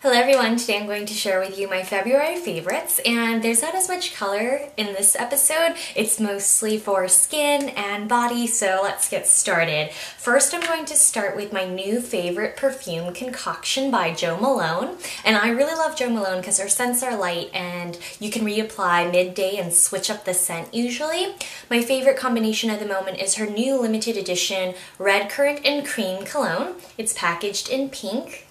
Hello everyone, today I'm going to share with you my February favorites, and there's not as much color in this episode. It's mostly for skin and body, so let's get started. First, I'm going to start with my new favorite perfume concoction by Jo Malone, and I really love Jo Malone because her scents are light and you can reapply midday and switch up the scent usually. My favorite combination at the moment is her new limited edition Red Currant and Cream Cologne. It's packaged in pink.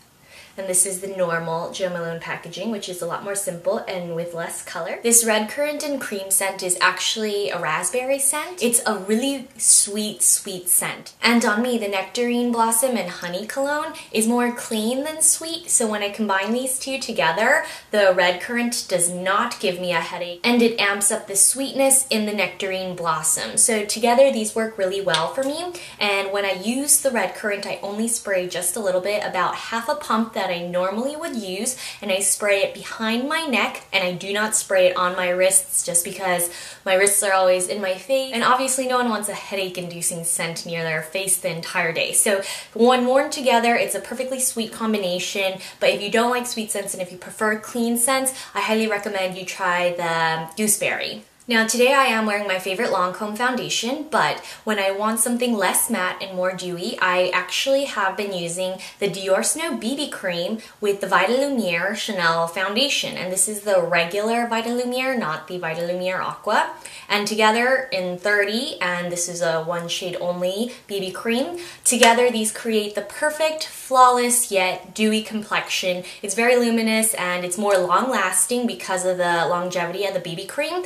And this is the normal Jo Malone packaging, which is a lot more simple and with less color. This red currant and cream scent is actually a raspberry scent. It's a really sweet, sweet scent. And on me, the nectarine blossom and honey cologne is more clean than sweet. So when I combine these two together, the red currant does not give me a headache, and it amps up the sweetness in the nectarine blossom. So together, these work really well for me. And when I use the red currant, I only spray just a little bit, about half a pump that I normally would use, and I spray it behind my neck, and I do not spray it on my wrists just because my wrists are always in my face, and obviously no one wants a headache-inducing scent near their face the entire day. So when worn together, it's a perfectly sweet combination, but if you don't like sweet scents and if you prefer clean scents, I highly recommend you try the gooseberry. Now today I am wearing my favorite Lancome foundation, but when I want something less matte and more dewy, I actually have been using the Dior Snow BB Cream with the Vitalumiere Chanel foundation. And this is the regular Vitalumiere, not the Vitalumiere Aqua. And together in 30, and this is a one shade only BB cream, together these create the perfect, flawless yet dewy complexion. It's very luminous and it's more long lasting because of the longevity of the BB cream.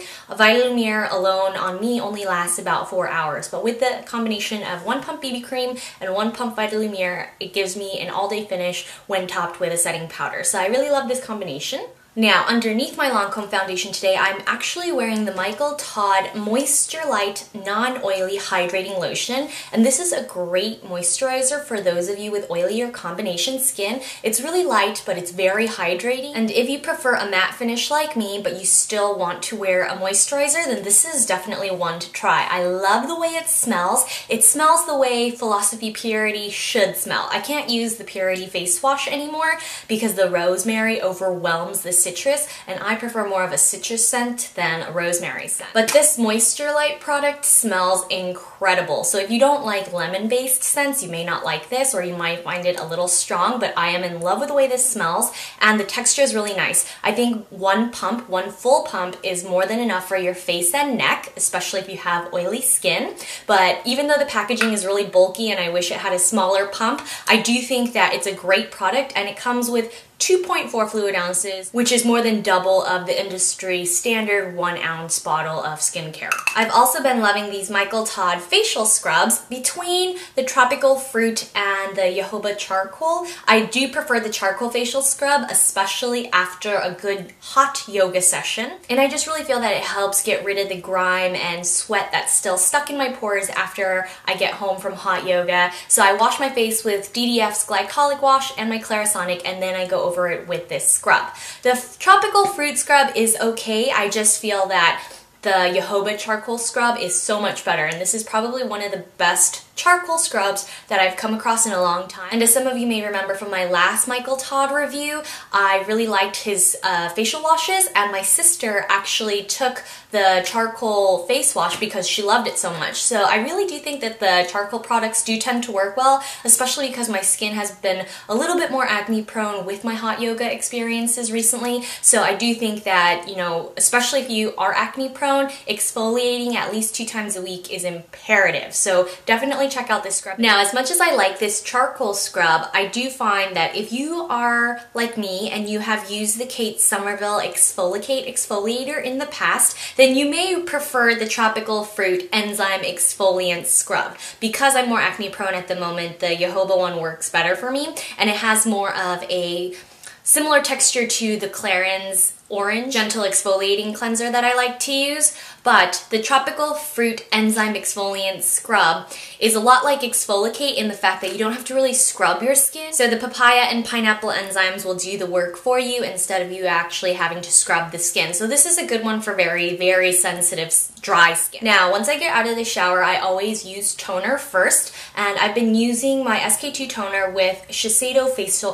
Vitalumiere alone on me only lasts about 4 hours, but with the combination of 1 pump BB cream and 1 pump Vitalumiere, it gives me an all-day finish when topped with a setting powder. So I really love this combination. Now, underneath my Lancome foundation today, I'm actually wearing the Michael Todd Moisture Light Non-Oily Hydrating Lotion, and this is a great moisturizer for those of you with oily or combination skin. It's really light, but it's very hydrating, and if you prefer a matte finish like me, but you still want to wear a moisturizer, then this is definitely one to try. I love the way it smells. It smells the way Philosophy Purity should smell. I can't use the Purity face wash anymore because the rosemary overwhelms the citrus, and I prefer more of a citrus scent than a rosemary scent. But this Moisture Light product smells incredible. So if you don't like lemon-based scents, you may not like this, or you might find it a little strong, but I am in love with the way this smells, and the texture is really nice. I think 1 pump, 1 full pump is more than enough for your face and neck, especially if you have oily skin. But even though the packaging is really bulky and I wish it had a smaller pump, I do think that it's a great product, and it comes with 2.4 fluid ounces, which is more than double of the industry standard 1 ounce bottle of skincare. I've also been loving these Michael Todd facial scrubs between the tropical fruit and the jojoba charcoal. I do prefer the charcoal facial scrub, especially after a good hot yoga session. And I just really feel that it helps get rid of the grime and sweat that's still stuck in my pores after I get home from hot yoga. So I wash my face with DDF's glycolic wash and my Clarisonic, and then I go over it with this scrub. The tropical fruit scrub is okay. I just feel that the jojoba charcoal scrub is so much better, and this is probably one of the best charcoal scrubs that I've come across in a long time. And as some of you may remember from my last Michael Todd review, I really liked his facial washes, and my sister actually took the charcoal face wash because she loved it so much. So I really do think that the charcoal products do tend to work well, especially because my skin has been a little bit more acne prone with my hot yoga experiences recently. So I do think that, you know, especially if you are acne prone, exfoliating at least 2 times a week is imperative. So definitely check out this scrub. Now, as much as I like this charcoal scrub, I do find that if you are like me and you have used the Kate Somerville Exfoliate exfoliator in the past, then you may prefer the Tropical Fruit Enzyme Exfoliant Scrub. Because I'm more acne prone at the moment, the jojoba one works better for me, and it has more of a similar texture to the Clarins orange gentle exfoliating cleanser that I like to use, but the tropical fruit enzyme exfoliant scrub is a lot like Exfoliate in the fact that you don't have to really scrub your skin. So the papaya and pineapple enzymes will do the work for you instead of you actually having to scrub the skin. So this is a good one for very, very sensitive dry skin. Now, once I get out of the shower, I always use toner first, and I've been using my SK2 toner with Shiseido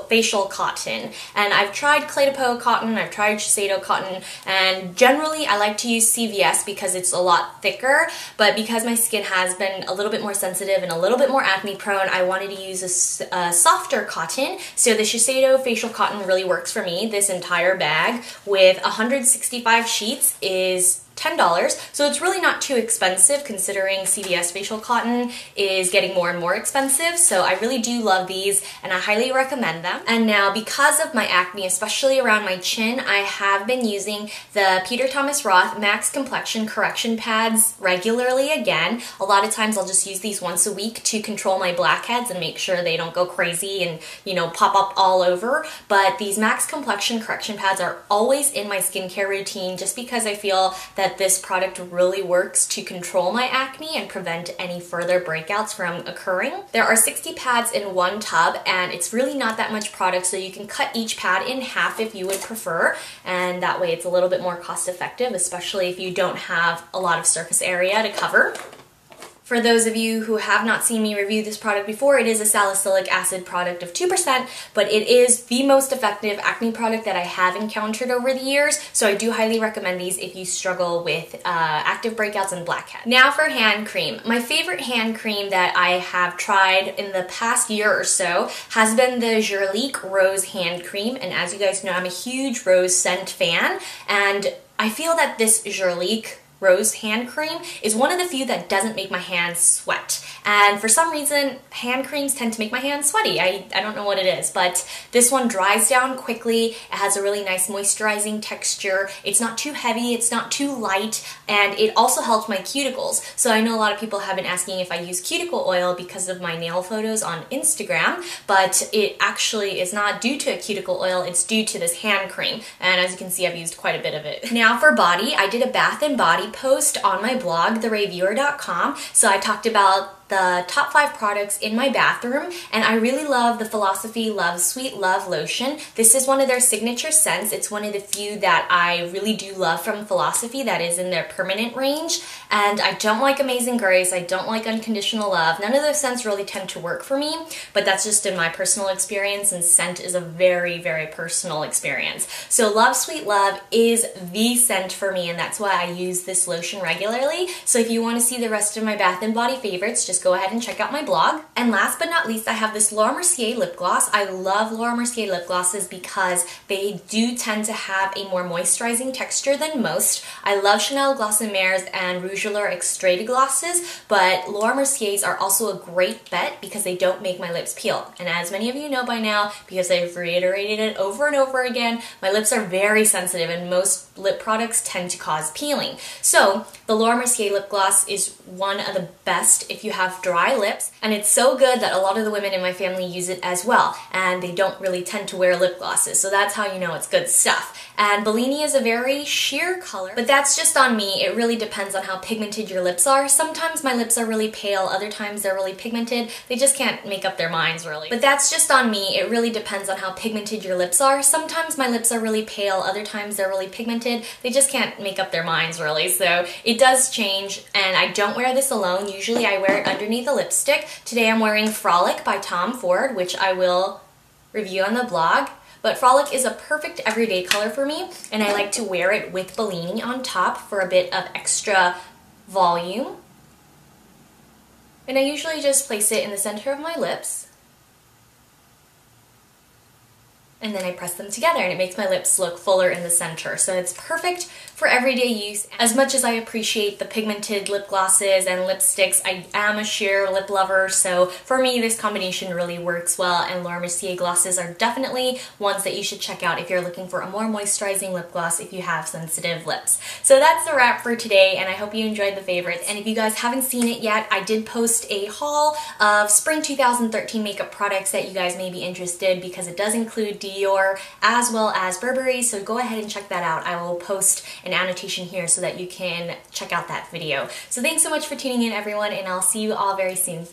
facial cotton. And I've tried Clé de Peau cotton, I've tried Shiseido cotton, and generally I like to use CVS because it's a lot thicker, but because my skin has been a little bit more sensitive and a little bit more acne prone, I wanted to use a softer cotton. So the Shiseido facial cotton really works for me. This entire bag with 165 sheets is $10, so it's really not too expensive considering CVS facial cotton is getting more and more expensive. So I really do love these and I highly recommend them. And now, because of my acne, especially around my chin, I have been using the Peter Thomas Roth Max Complexion Correction Pads regularly again. A lot of times I'll just use these once a week to control my blackheads and make sure they don't go crazy and, you know, pop up all over. But these Max Complexion Correction Pads are always in my skincare routine just because I feel that this product really works to control my acne and prevent any further breakouts from occurring. There are 60 pads in one tub, and it's really not that much product, so you can cut each pad in half if you would prefer, and that way it's a little bit more cost effective, especially if you don't have a lot of surface area to cover. For those of you who have not seen me review this product before, it is a salicylic acid product of 2%, but it is the most effective acne product that I have encountered over the years, so I do highly recommend these if you struggle with active breakouts and blackheads. Now for hand cream. My favorite hand cream that I have tried in the past year or so has been the Hautelook Rose Hand Cream, and as you guys know, I'm a huge rose scent fan, and I feel that this Hautelook Rose hand cream is one of the few that doesn't make my hands sweat. And for some reason, hand creams tend to make my hands sweaty. I don't know what it is, but this one dries down quickly. It has a really nice moisturizing texture. It's not too heavy, it's not too light, and it also helps my cuticles. So I know a lot of people have been asking if I use cuticle oil because of my nail photos on Instagram, but it actually is not due to a cuticle oil, it's due to this hand cream. And as you can see, I've used quite a bit of it. Now for body, I did a bath and body post on my blog, RAEview.com. So I talked about the top 5 products in my bathroom, and I really love the Philosophy Love Sweet Love Lotion. This is one of their signature scents. It's one of the few that I really do love from Philosophy that is in their permanent range, and I don't like Amazing Grace, I don't like Unconditional Love. None of those scents really tend to work for me, but that's just in my personal experience, and scent is a very, very personal experience. So Love Sweet Love is the scent for me, and that's why I use this lotion regularly. So if you want to see the rest of my Bath & Body favorites, just go ahead and check out my blog. And last but not least, I have this Laura Mercier lip gloss. I love Laura Mercier lip glosses because they do tend to have a more moisturizing texture than most. I love Chanel Gloss and Maire's and Rouge Allure Extrait glosses, but Laura Mercier's are also a great bet because they don't make my lips peel. And as many of you know by now, because I've reiterated it over and over again, my lips are very sensitive and most lip products tend to cause peeling. So the Laura Mercier lip gloss is one of the best if you have dry lips, and it's so good that a lot of the women in my family use it as well, and they don't really tend to wear lip glosses, so that's how you know it's good stuff. And Bellini is a very sheer color, but that's just on me. It really depends on how pigmented your lips are. Sometimes my lips are really pale, other times they're really pigmented. They just can't make up their minds really. But that's just on me. It really depends on how pigmented your lips are. Sometimes my lips are really pale, other times they're really pigmented. They just can't make up their minds really, so it does change, and I don't wear this alone. Usually I wear it underneath a lipstick. Today I'm wearing Frolic by Tom Ford, which I will review on the blog. But Frolic is a perfect everyday color for me, and I like to wear it with Bellini on top for a bit of extra volume. And I usually just place it in the center of my lips, and then I press them together and it makes my lips look fuller in the center. So it's perfect for everyday use. As much as I appreciate the pigmented lip glosses and lipsticks, I am a sheer lip lover, so for me this combination really works well, and Laura Mercier glosses are definitely ones that you should check out if you're looking for a more moisturizing lip gloss if you have sensitive lips. So that's the wrap for today, and I hope you enjoyed the favorites. And if you guys haven't seen it yet, I did post a haul of spring 2013 makeup products that you guys may be interested, because it does include Dior as well as Burberry, so go ahead and check that out. I will post an annotation here so that you can check out that video. So thanks so much for tuning in, everyone, and I'll see you all very soon.